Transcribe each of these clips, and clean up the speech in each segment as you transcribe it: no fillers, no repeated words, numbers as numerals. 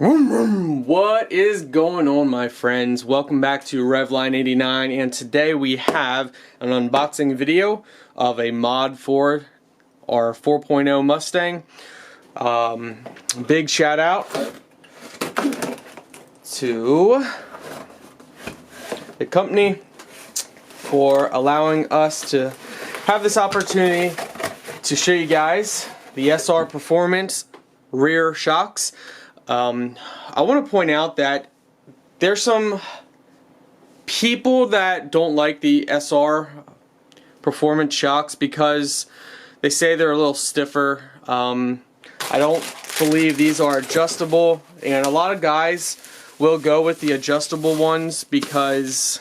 What is going on, my friends? Welcome back to Revline89, and today we have an unboxing video of a mod for our 4.0 Mustang. Big shout out to the company for allowing us to have this opportunity to show you guys the SR Performance rear shocks. I want to point out that there's some people that don't like the SR Performance shocks because they say they're a little stiffer. I don't believe these are adjustable, and a lot of guys will go with the adjustable ones because,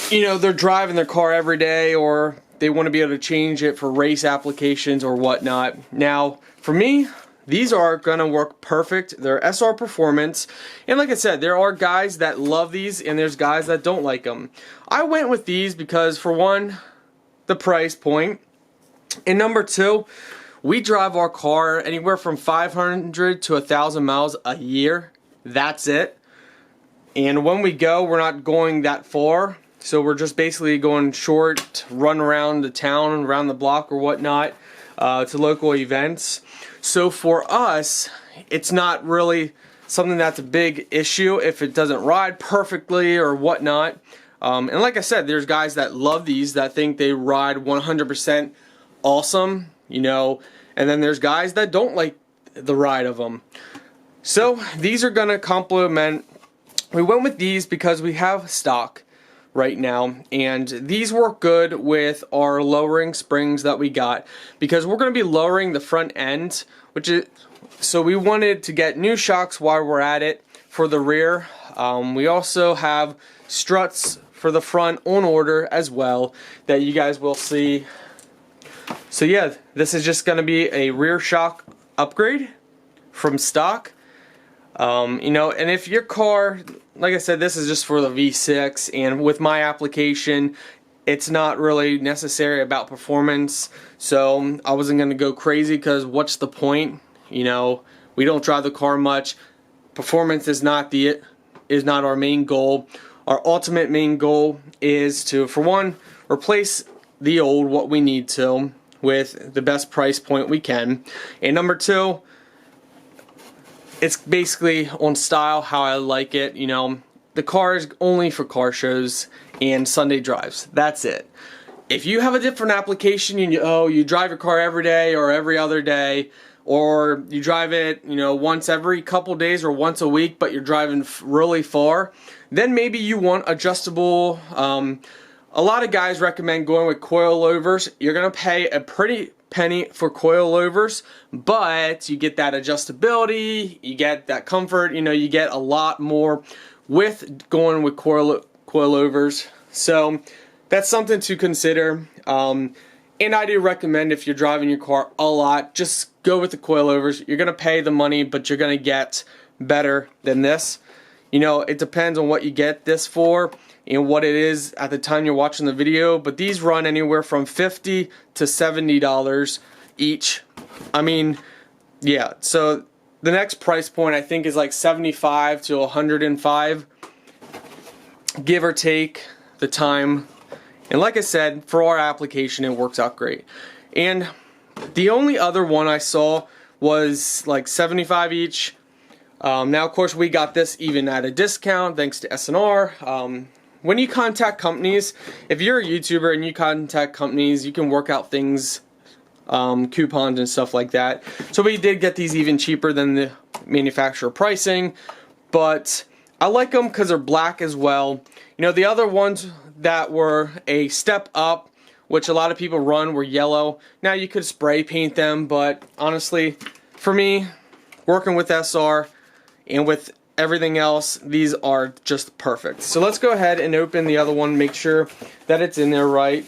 you know, they're driving their car every day, or they want to be able to change it for race applications or whatnot. Now, for me, these are going to work perfect. They're SR Performance, and like I said, there are guys that love these and there's guys that don't like them. I went with these because, for one, the price point, and number two, we drive our car anywhere from 500 to 1,000 miles a year. That's it. And when we go, we're not going that far. So we're just basically going short, run around the town, around the block or whatnot, to local events. So for us, it's not really something that's a big issue if it doesn't ride perfectly or whatnot. And like I said, there's guys that love these, that think they ride 100% awesome, you know, and then there's guys that don't like the ride of them. So these are going to complement. We went with these because we have stock right now, and these work good with our lowering springs that we got, because we're going to be lowering the front end, so we wanted to get new shocks while we're at it for the rear. We also have struts for the front on order as well that you guys will see. So yeah, this is just going to be a rear shock upgrade from stock. You know, and if your car, like I said, this is just for the V6, and with my application, it's not really necessary about performance, so I wasn't going to go crazy, because what's the point? You know, we don't drive the car much. Performance is not our main goal. Our ultimate main goal is to, for one, replace the old, what we need to, with the best price point we can, and number two, it's basically on style, how I like it. You know, the car is only for car shows and Sunday drives. That's it. If you have a different application, you drive your car every day or every other day, or you drive it, you know, once every couple days or once a week, but you're driving really far, then maybe you want adjustable. A lot of guys recommend going with coilovers. You're gonna pay a pretty penny for coilovers, but you get that adjustability, you get that comfort, you know, you get a lot more with going with coilovers. So that's something to consider. And I do recommend, if you're driving your car a lot, just go with the coilovers. You're gonna pay the money, but you're gonna get better than this. You know, it depends on what you get this for and what it is at the time you're watching the video, but these run anywhere from $50 to $70 each. I mean, yeah, so the next price point I think is like $75 to $105, give or take the time. And like I said, for our application, it works out great. And the only other one I saw was like $75 each. Now, of course, we got this even at a discount thanks to SNR. When you contact companies, if you're a YouTuber and you contact companies, you can work out things, coupons and stuff like that. So we did get these even cheaper than the manufacturer pricing, but I like them because they're black as well. You know, the other ones that were a step up, which a lot of people run, were yellow. Now you could spray paint them, but honestly, for me, working with SR and with everything else, these are just perfect. So let's go ahead and open the other one, make sure that it's in there right.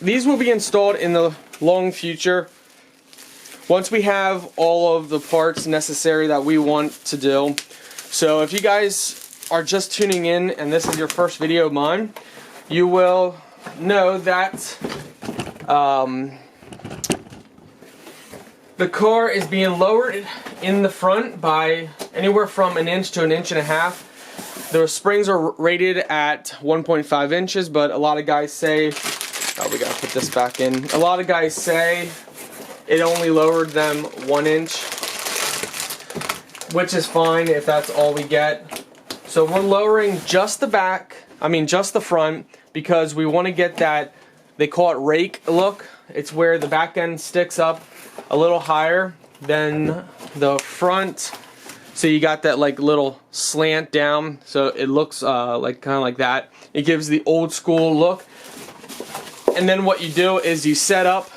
These will be installed in the long future once we have all of the parts necessary that we want to do. So if you guys are just tuning in and this is your first video of mine, you will know that The car is being lowered in the front by anywhere from 1 inch to 1.5 inches. The springs are rated at 1.5 inches, but a lot of guys say, oh, we gotta put this back in. A lot of guys say it only lowered them 1 inch, which is fine if that's all we get. So we're lowering just the back, just the front, because we want to get that, they call it rake look. It's where the back end sticks up a little higher than the front, so you got that like little slant down, so it looks like kind of like that. It gives the old school look. And then what you do is you set up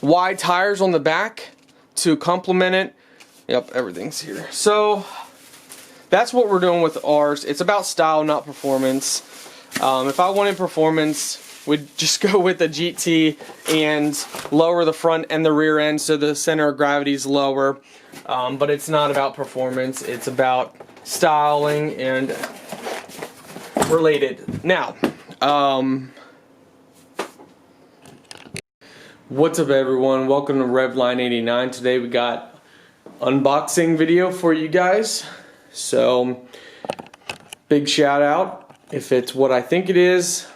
wide tires on the back to complement it. Yep, everything's here. So that's what we're doing with ours. It's about style, not performance. If I wanted performance, we'd just go with the GT and lower the front and the rear end so the center of gravity is lower. But it's not about performance. It's about styling and related. Now, what's up everyone? Welcome to Revline89. Today we got unboxing video for you guys. So, big shout out if it's what I think it is.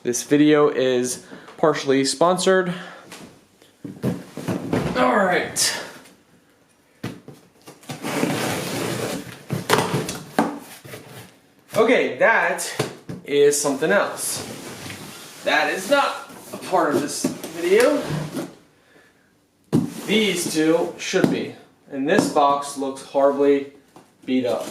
This video is partially sponsored. Alright. Okay, that is something else. That is not a part of this video. These two should be. And this box looks horribly beat up.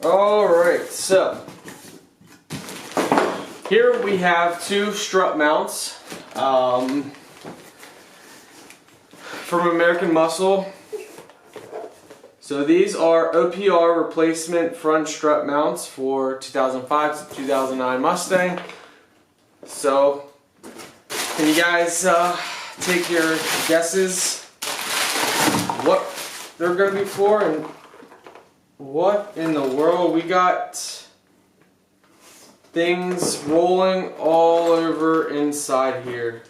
Alright, so here we have two strut mounts from American Muscle. So these are OPR replacement front strut mounts for 2005 to 2009 Mustang. So can you guys take your guesses what they're going to be for and what in the world? We got things rolling all over inside here.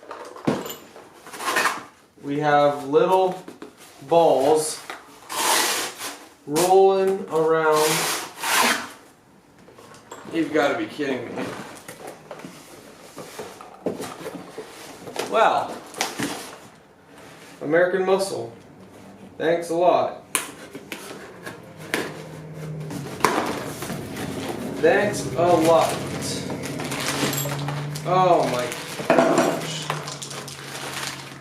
We have little balls rolling around. You've got to be kidding me. Wow. American Muscle. Thanks a lot. Thanks a lot. Oh my gosh.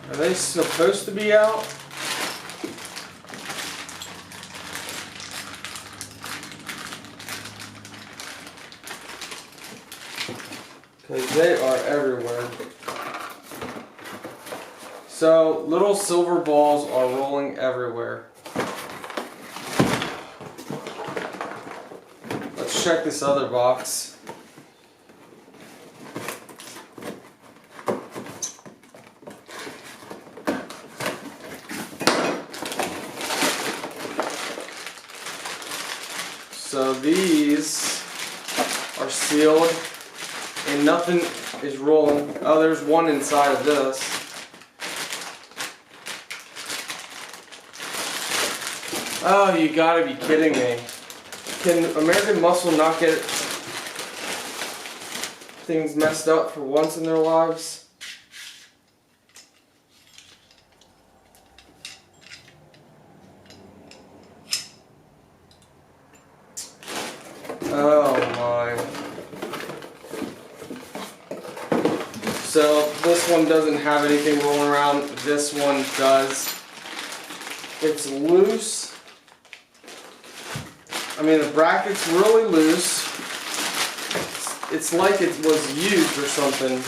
Are they supposed to be out? Because they are everywhere. So, little silver balls are rolling everywhere. Let's check this other box. So these are sealed and nothing is rolling. Oh, there's one inside of this. Oh, you gotta be kidding me. Can American Muscle not get things messed up for once in their lives? Oh my. So this one doesn't have anything rolling around. This one does. It's loose. The bracket's really loose. It's like it was used or something.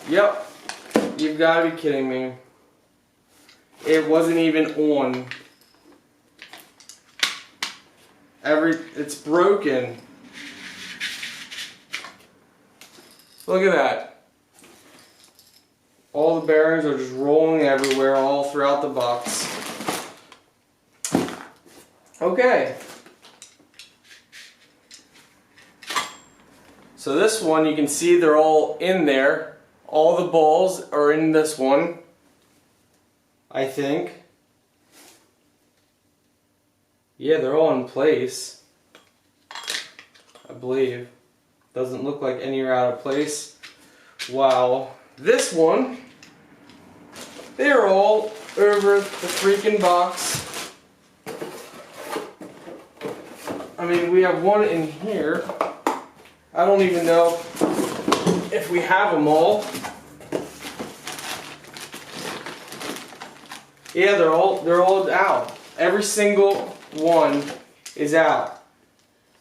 Yep. You've got to be kidding me. It wasn't even on. It's broken. Look at that. All the bearings are just rolling everywhere, all throughout the box. Okay. So this one, you can see they're all in there. All the balls are in this one, I think. Yeah, they're all in place, I believe. Doesn't look like any are out of place. Wow. This one, they're all over the freaking box. I mean, we have one in here. I don't even know if we have them all. Yeah, they're all out. Every single one is out.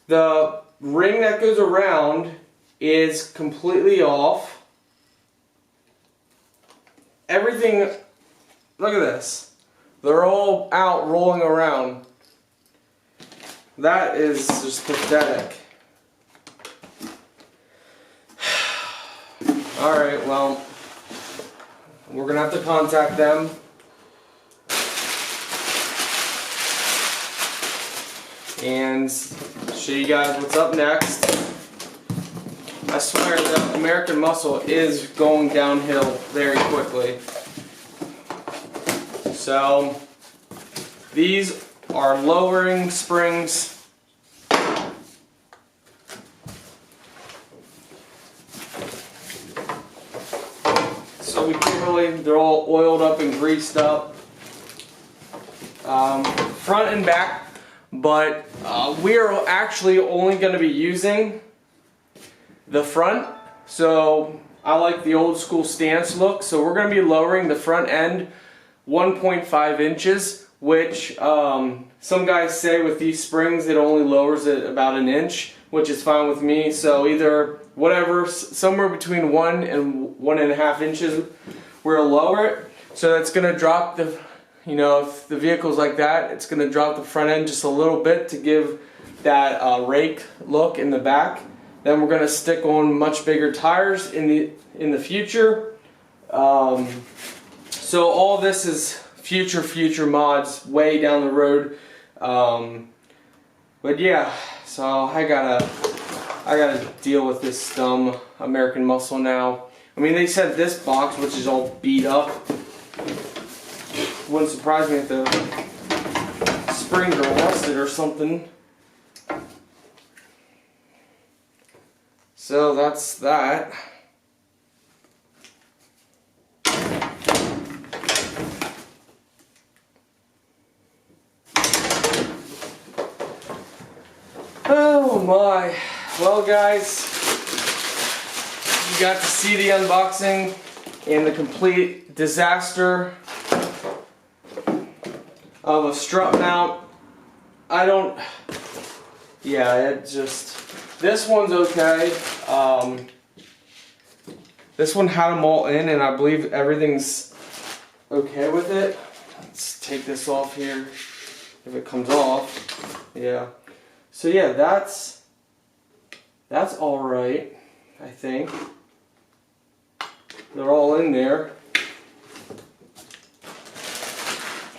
The ring that goes around is completely off. Everything, look at this. They're all out rolling around. That is just pathetic. Alright, well, we're going to have to contact them. And show you guys what's up next. I swear the American Muscle is going downhill very quickly. So, these are lowering springs. So we can't really, they're all oiled up and greased up. Front and back, but we are actually only going to be using the front. So I like the old school stance look, so we're going to be lowering the front end 1.5 inches, which some guys say with these springs it only lowers it about an inch, which is fine with me. So either whatever, somewhere between 1 and 1.5 inches, we'll lower it. So that's going to drop the, you know, if the vehicle's like that, it's going to drop the front end just a little bit to give that rake look in the back. Then we're going to stick on much bigger tires in the future. So all this is future mods way down the road. But yeah, so I gotta deal with this dumb American Muscle now. I mean, they said this box, which is all beat up, wouldn't surprise me if the springs are rusted or something. So that's that. Oh my. Well guys, you got to see the unboxing and the complete disaster of a strut mount. This one's okay. This one had them all in and I believe everything's okay with it. Let's take this off here if it comes off. Yeah. So yeah, that's all right, I think. They're all in there.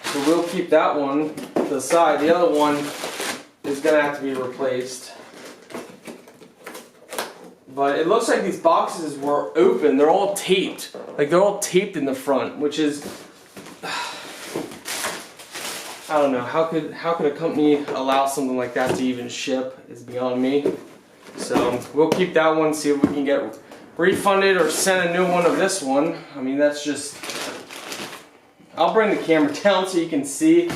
So we'll keep that one to the side. The other one is gonna have to be replaced. But it looks like these boxes were open. They're all taped. Like they're all taped in the front, which is, I don't know, how could a company allow something like that to even ship is beyond me. So we'll keep that one, see if we can get refunded or send a new one of this one. I mean, that's just, I'll bring the camera down so you can see.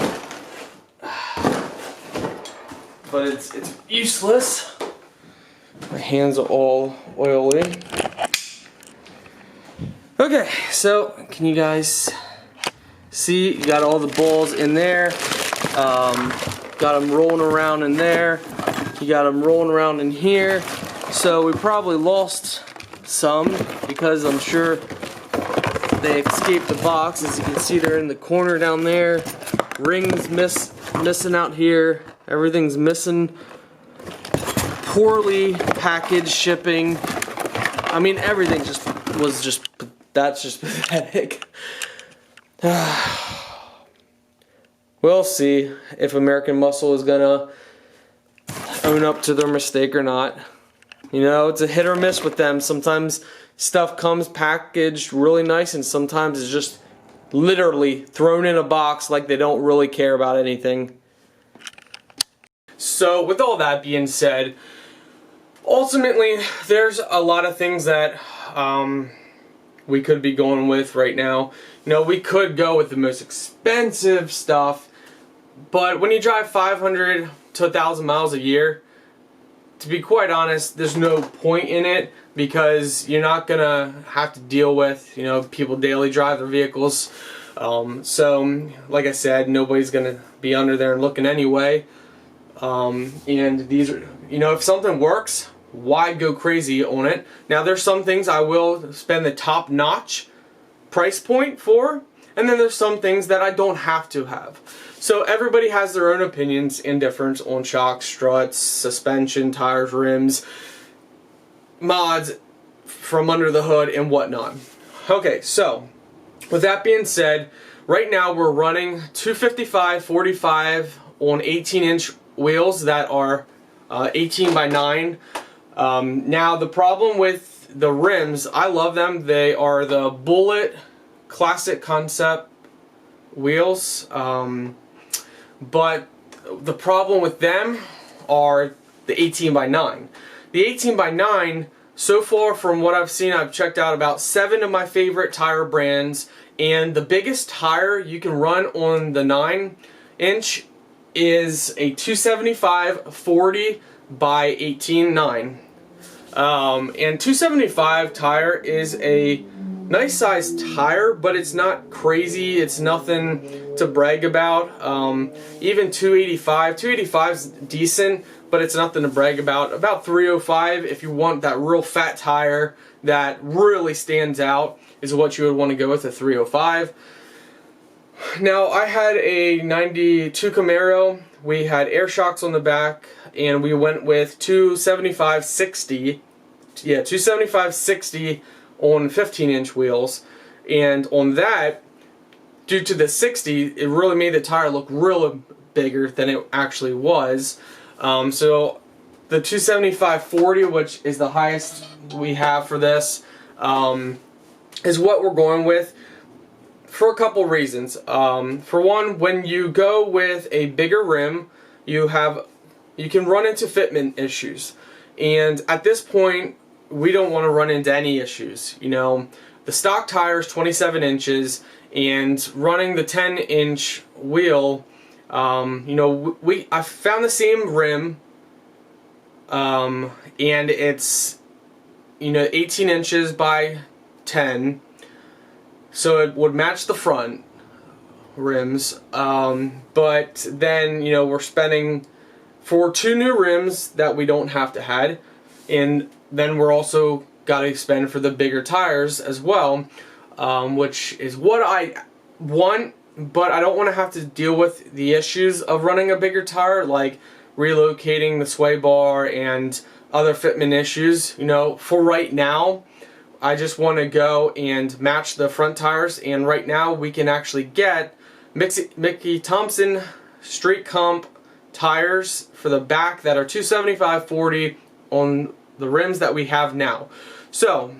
But it's useless. My hands are all oily. Okay, so can you guys see? You got all the balls in there. Got them rolling around in there. You got them rolling around in here. So we probably lost some because I'm sure they escaped the box. As you can see, they're in the corner down there. Rings missing out here. Everything's missing. Poorly packaged shipping. I mean, everything was just That's just pathetic. We'll see if American Muscle is gonna own up to their mistake or not. You know, it's a hit or miss with them. Sometimes stuff comes packaged really nice, and sometimes it's just literally thrown in a box like they don't really care about anything. So with all that being said, ultimately there's a lot of things that we could be going with right now. You know, we could go with the most expensive stuff, but when you drive 500 to 1,000 miles a year, to be quite honest, there's no point in it, because you're not gonna have to deal with, you know, people daily drive their vehicles. So like I said, nobody's gonna be under there and looking anyway. And these are, you know, if something works, why go crazy on it? Now there's some things I will spend the top notch price point for, and then there's some things that I don't have to have. So everybody has their own opinions and difference on shocks, struts, suspension, tires, rims, mods from under the hood and whatnot. Okay, so with that being said, right now we're running 255/45 on 18-inch wheels that are 18 by 9. Now the problem with the rims, I love them. They are the Bullet Classic Concept wheels, but the problem with them are the 18 by 9. The 18 by 9, so far from what I've seen, I've checked out about 7 of my favorite tire brands, and the biggest tire you can run on the 9-inch is a 275/40 by 18/9. And 275 tire is a nice sized tire, but it's not crazy. It's nothing to brag about. Even 285 is decent, but it's nothing to brag about. About 305, if you want that real fat tire that really stands out, is what you would want to go with, a 305. Now, I had a 92 Camaro. We had air shocks on the back, and we went with 275/60. Yeah, 275/60 on 15-inch wheels. And on that, due to the 60, it really made the tire look real bigger than it actually was. So the 275/40, which is the highest we have for this, is what we're going with, for a couple reasons. For one, when you go with a bigger rim, you can run into fitment issues, and at this point we don't want to run into any issues. You know, the stock tire is 27 inches, and running the 10-inch wheel, you know, I found the same rim, and it's, you know, 18 inches by 10. So it would match the front rims, but then, you know, we're spending for 2 new rims that we don't have to have, and then we're also got to spend for the bigger tires as well, which is what I want, but I don't want to have to deal with the issues of running a bigger tire, like relocating the sway bar and other fitment issues. You know, for right now, I just want to go and match the front tires, and right now we can actually get Mickey Thompson Street Comp tires for the back that are 275/40 on the rims that we have now. So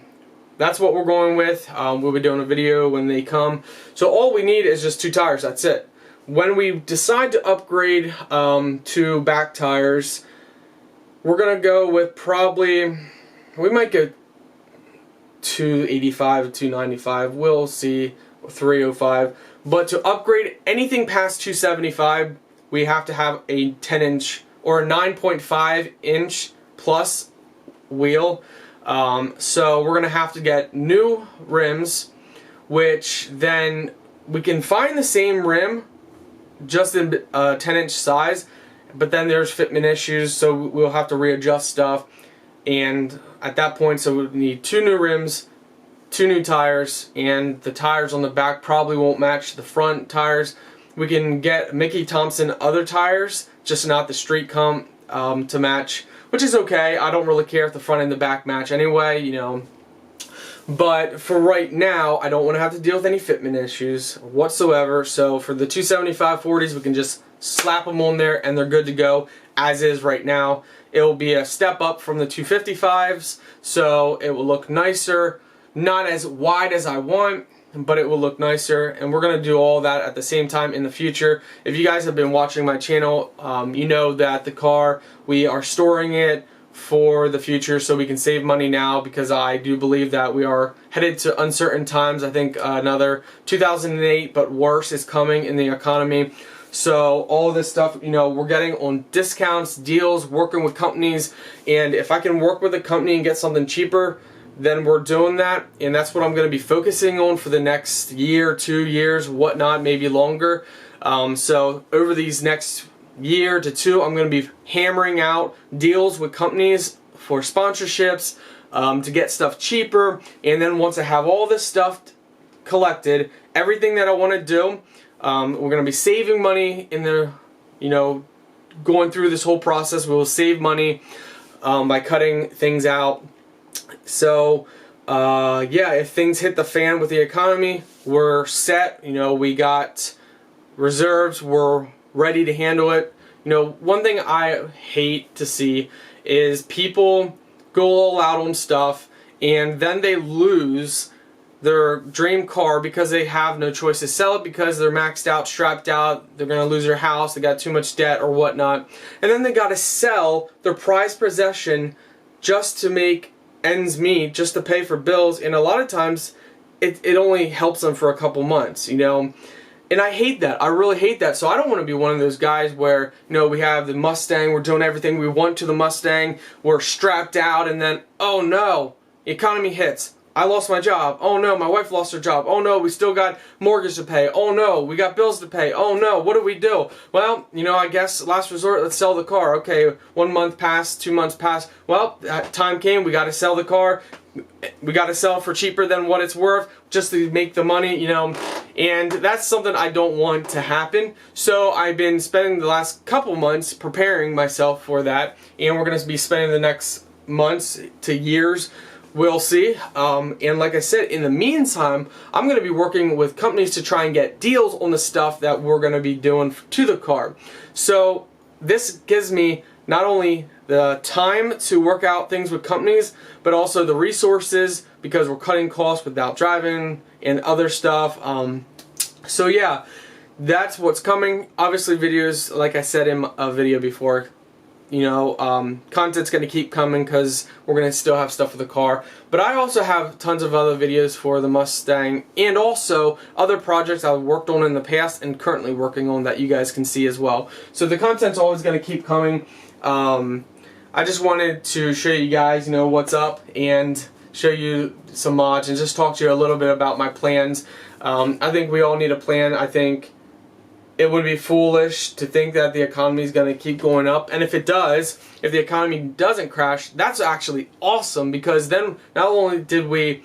that's what we're going with. We'll be doing a video when they come. So all we need is just 2 tires, that's it. When we decide to upgrade to back tires, we're going to go with probably, we might go 285 to 295, we'll see, 305. But to upgrade anything past 275, we have to have a 10-inch or a 9.5-inch plus wheel. So we're going to have to get new rims, which then we can find the same rim just in 10-inch size, but then there's fitment issues, so we'll have to readjust stuff. And at that point, so we need 2 new rims, 2 new tires, and the tires on the back probably won't match the front tires. We can get Mickey Thompson other tires, just not the Street Comp to match, which is okay. I don't really care if the front and the back match anyway, you know. But for right now, I don't want to have to deal with any fitment issues whatsoever. So for the 275/40s, we can just slap them on there and they're good to go as is right now. It will be a step up from the 255s, so it will look nicer. Not as wide as I want, but it will look nicer, and we're going to do all that at the same time in the future. If you guys have been watching my channel, you know that the car, we are storing it for the future so we can save money now, because I do believe that we are headed to uncertain times. I think another 2008 but worse is coming in the economy. So all this stuff, you know, we're getting on discounts, deals, working with companies, and if I can work with a company and get something cheaper, then we're doing that, and that's what I'm going to be focusing on for the next year, 2 years, whatnot, maybe longer. So over these next year to two, I'm going to be hammering out deals with companies for sponsorships, to get stuff cheaper, and then once I have all this stuff collected, everything that I want to do, we're going to be saving money in the, you know, going through this whole process. We will save money by cutting things out. So yeah, if things hit the fan with the economy, we're set. You know, we got reserves, we're ready to handle it. You know, one thing I hate to see is people go all out on stuff and then they lose their dream car because they have no choice to sell it, because they're maxed out, strapped out, they're going to lose their house, they got too much debt or whatnot, and then they got to sell their prized possession just to make ends meet, just to pay for bills, and a lot of times it only helps them for a couple months, you know. And I hate that. I really hate that. So I don't want to be one of those guys where, you know, we have the Mustang, we're doing everything we want to the Mustang, we're strapped out, and then, oh no, the economy hits. I lost my job. Oh no, my wife lost her job. Oh no, we still got mortgage to pay. Oh no, we got bills to pay. Oh no, what do we do? Well, you know, I guess last resort, let's sell the car. Okay, 1 month passed, 2 months passed. Well, time came, we got to sell the car. We got to sell it for cheaper than what it's worth just to make the money, you know. And that's something I don't want to happen. So I've been spending the last couple months preparing myself for that. And we're going to be spending the next months to years. We'll see. And like I said, in the meantime, I'm going to be working with companies to try and get deals on the stuff that we're going to be doing to the car. So this gives me not only the time to work out things with companies, but also the resources, because we're cutting costs without driving and other stuff. So yeah, that's what's coming. Obviously videos, like I said in a video before, you know, content's going to keep coming because we're going to still have stuff for the car. But I also have tons of other videos for the Mustang, and also other projects I've worked on in the past and currently working on that you guys can see as well. So the content's always going to keep coming. I just wanted to show you guys, you know, what's up, and show you some mods and just talk to you a little bit about my plans. I think we all need a plan. I think it would be foolish to think that the economy is going to keep going up, and if it does, if the economy doesn't crash, that's actually awesome, because then not only did we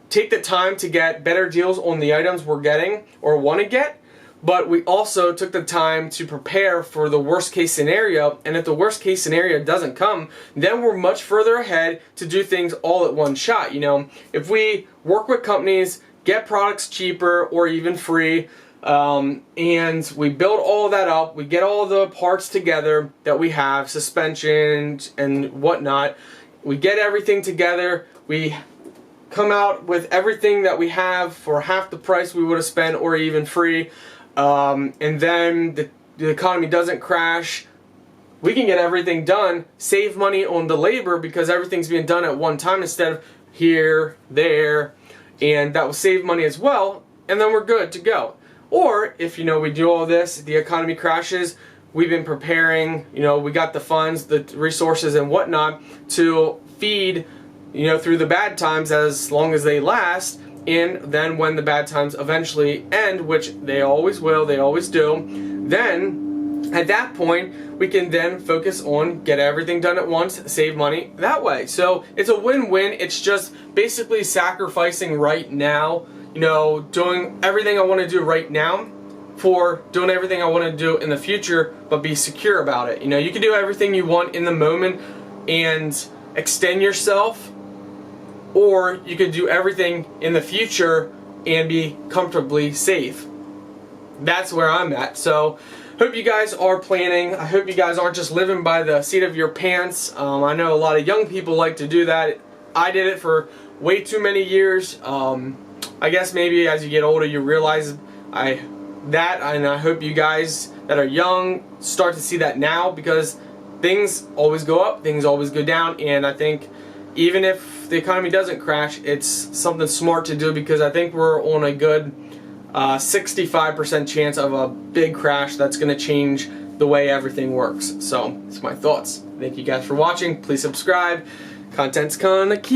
take the time to get better deals on the items we're getting or want to get, but we also took the time to prepare for the worst case scenario, and if the worst case scenario doesn't come, then we're much further ahead to do things all at one shot. You know, if we work with companies, get products cheaper or even free, and we build all of that up, we get all the parts together that we have, suspension and whatnot, we get everything together, we come out with everything that we have for half the price we would have spent or even free, and then the economy doesn't crash, we can get everything done, save money on the labor because everything's being done at one time instead of here, there, and that will save money as well, and then we're good to go. Or if, you know, we do all this, the economy crashes, we've been preparing, you know, we got the funds, the resources and whatnot to feed, you know, through the bad times as long as they last, and then when the bad times eventually end, which they always will, they always do, then at that point we can then focus on get everything done at once, save money that way. So it's a win-win. It's just basically sacrificing right now, you know, doing everything I want to do right now for doing everything I want to do in the future, but be secure about it. You know, you can do everything you want in the moment and extend yourself or you could do everything in the future and be comfortably safe. That's where I'm at. So hope you guys are planning. I hope you guys aren't just living by the seat of your pants. I know a lot of young people like to do that. I did it for way too many years. I guess maybe as you get older you realize and I hope you guys that are young start to see that now, because things always go up, things always go down, and I think even if the economy doesn't crash, it's something smart to do, because I think we're on a good 65% chance of a big crash that's going to change the way everything works. So, it's my thoughts. Thank you guys for watching. Please subscribe. Content's gonna keep